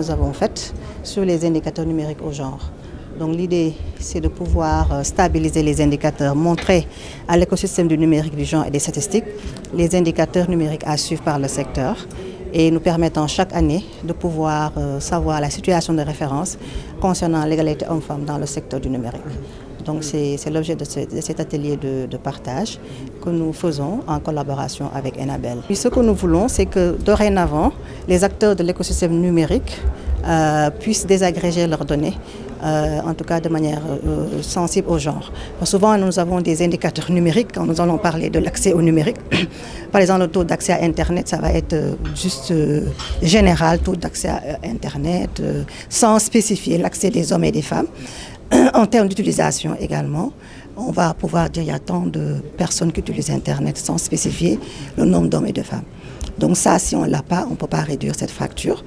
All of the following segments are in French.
nous avons faite sur les indicateurs numériques au genre. Donc l'idée, c'est de pouvoir stabiliser les indicateurs, montrer à l'écosystème du numérique, du genre et des statistiques les indicateurs numériques à suivre par le secteur et nous permettant chaque année de pouvoir savoir la situation de référence concernant l'égalité homme-femme dans le secteur du numérique. Donc c'est l'objet de cet atelier de partage que nous faisons en collaboration avec Enabel. Et ce que nous voulons, c'est que dorénavant, les acteurs de l'écosystème numérique puissent désagréger leurs données, en tout cas de manière sensible au genre. Souvent, nous avons des indicateurs numériques quand nous allons parler de l'accès au numérique. Par exemple, le taux d'accès à Internet, ça va être juste général, taux d'accès à Internet, sans spécifier l'accès des hommes et des femmes. En termes d'utilisation également, on va pouvoir dire qu'il y a tant de personnes qui utilisent Internet sans spécifier le nombre d'hommes et de femmes. Donc ça, si on ne l'a pas, on ne peut pas réduire cette fracture.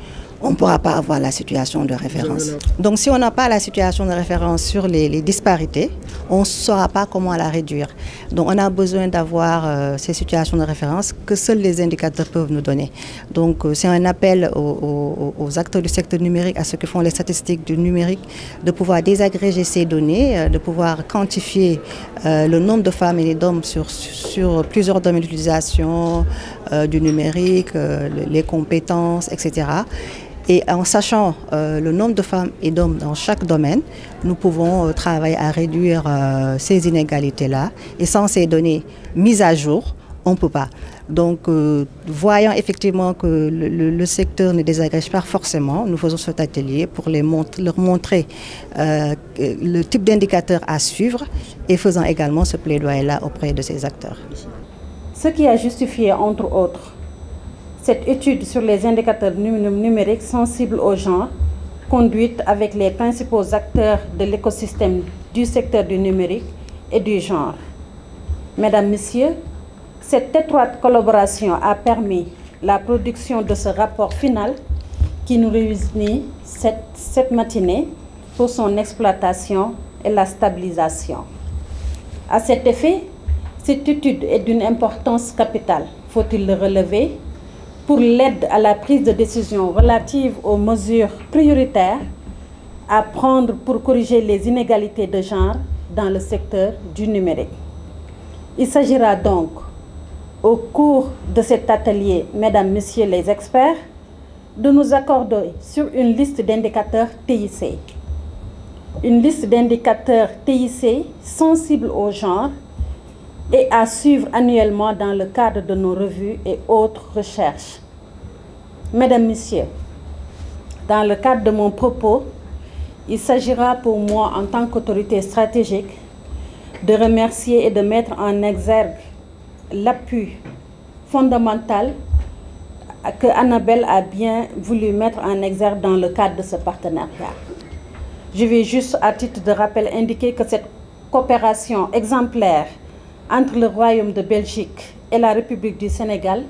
On ne pourra pas avoir la situation de référence. Donc si on n'a pas la situation de référence sur les disparités, on ne saura pas comment la réduire. Donc on a besoin d'avoir ces situations de référence que seuls les indicateurs peuvent nous donner. Donc c'est un appel aux acteurs du secteur numérique, à ceux qui font les statistiques du numérique, de pouvoir désagréger ces données, de pouvoir quantifier le nombre de femmes et d'hommes sur plusieurs domaines d'utilisation du numérique, les compétences, etc. Et en sachant le nombre de femmes et d'hommes dans chaque domaine, nous pouvons travailler à réduire ces inégalités-là. Et sans ces données mises à jour, on ne peut pas. Donc, voyant effectivement que le secteur ne désagrège pas forcément, nous faisons cet atelier pour leur montrer le type d'indicateur à suivre et faisant également ce plaidoyer-là auprès de ces acteurs. Ce qui a justifié, entre autres, cette étude sur les indicateurs numériques sensibles au genre, conduite avec les principaux acteurs de l'écosystème du secteur du numérique et du genre. Mesdames, Messieurs, cette étroite collaboration a permis la production de ce rapport final qui nous réunit cette matinée pour son exploitation et la stabilisation. À cet effet, cette étude est d'une importance capitale, faut-il le relever, pour l'aide à la prise de décision relative aux mesures prioritaires à prendre pour corriger les inégalités de genre dans le secteur du numérique. Il s'agira donc, au cours de cet atelier, Mesdames, Messieurs les experts, de nous accorder sur une liste d'indicateurs TIC. Une liste d'indicateurs TIC sensibles au genre et à suivre annuellement dans le cadre de nos revues et autres recherches. Mesdames, Messieurs, dans le cadre de mon propos, il s'agira pour moi, en tant qu'autorité stratégique, de remercier et de mettre en exergue l'appui fondamental que Enabel a bien voulu mettre en exergue dans le cadre de ce partenariat. Je vais juste, à titre de rappel, indiquer que cette coopération exemplaire entre le Royaume de Belgique et la République du Sénégal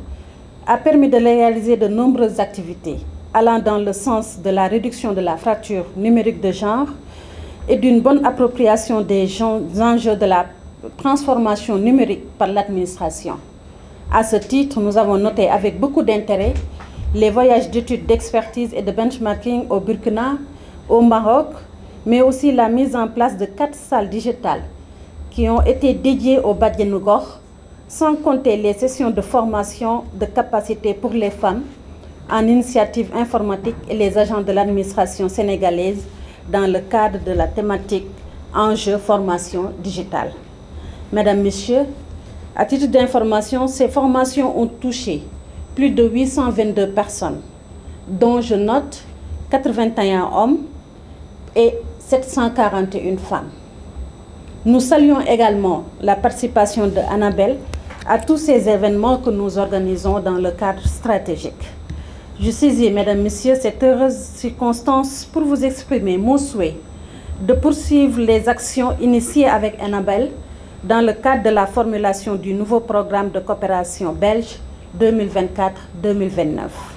a permis de réaliser de nombreuses activités allant dans le sens de la réduction de la fracture numérique de genre et d'une bonne appropriation des enjeux de la transformation numérique par l'administration. À ce titre, nous avons noté avec beaucoup d'intérêt les voyages d'études, d'expertise et de benchmarking au Burkina, au Maroc, mais aussi la mise en place de 4 salles digitales qui ont été dédiées au Badianougor, sans compter les sessions de formation de capacité pour les femmes en initiative informatique et les agents de l'administration sénégalaise dans le cadre de la thématique Enjeux formation digitale. Mesdames, Messieurs, à titre d'information, ces formations ont touché plus de 822 personnes, dont je note 81 hommes et 741 femmes. Nous saluons également la participation de Enabel à tous ces événements que nous organisons dans le cadre stratégique. Je saisis, Mesdames, Messieurs, cette heureuse circonstance pour vous exprimer mon souhait de poursuivre les actions initiées avec Enabel dans le cadre de la formulation du nouveau programme de coopération belge 2024-2029.